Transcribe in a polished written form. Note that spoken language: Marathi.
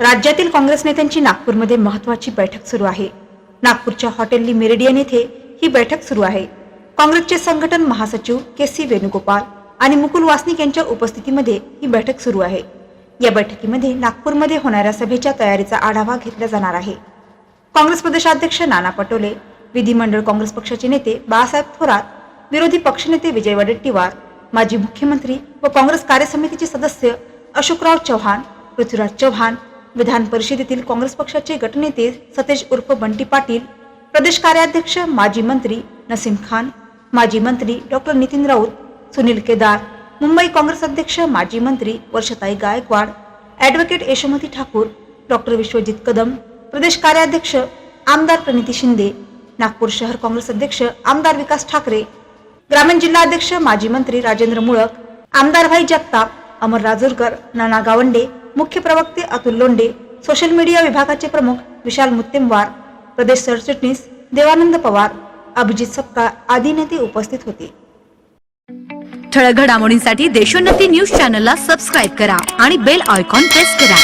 राज्यातील काँग्रेस नेत्यांची नागपूरमध्ये महत्त्वाची बैठक सुरू आहे। नागपूरच्या हॉटेल मेरिडियन येथे ही बैठक सुरू आहे। काँग्रेसचे संघटन महासचिव के.सी. वेणुगोपाल आणि मुकुल वासनिक यांच्या उपस्थितीमध्ये ही बैठक सुरू आहे। या बैठकीमध्ये नागपूरमध्ये होणाऱ्या सभेच्या तयारीचा आढावा घेतला जाणार आहे। काँग्रेस प्रदेशाध्यक्ष नाना पटोले, विधिमंडळ काँग्रेस पक्षाचे नेते बाळासाहेब थोरात, विरोधी पक्षनेते विजय वडेट्टीवार, माजी मुख्यमंत्री व काँग्रेस कार्यसमितीचे सदस्य अशोकराव चव्हाण, पृथ्वीराज चव्हाण, विधान परिषदेतील काँग्रेस पक्षाचे गटनेते सतेज उर्फ बंटी पाटील, प्रदेश कार्याध्यक्ष माजी मंत्री नसीम खान, माजी मंत्री डॉक्टर नितीन राऊत, सुनील केदार, मुंबई काँग्रेस अध्यक्ष माजी मंत्री वर्षाताई गायकवाड, ॲडव्होकेट यशोमती ठाकूर, डॉक्टर विश्वजित कदम, प्रदेश कार्याध्यक्ष आमदार प्रणिती शिंदे, नागपूर शहर काँग्रेस अध्यक्ष आमदार विकास ठाकरे, ग्रामीण जिल्हा अध्यक्ष माजी मंत्री राजेंद्र मुळक, आमदार भाई जगताप, अमर राजूरकर, नाना गावंडे, मुख्य प्रवक्ते अतुल लोंढे, सोशल मीडिया विभागाचे प्रमुख विशाल मुत्तेमवार, प्रदेश सरचिटणीस देवानंद पवार, अभिजित सपकाळ आदी नेते उपस्थित होते। ठळक घडामोडींसाठी देशोन्नती न्यूज चॅनलला सबस्क्राइब करा आणि बेल आयकॉन प्रेस करा।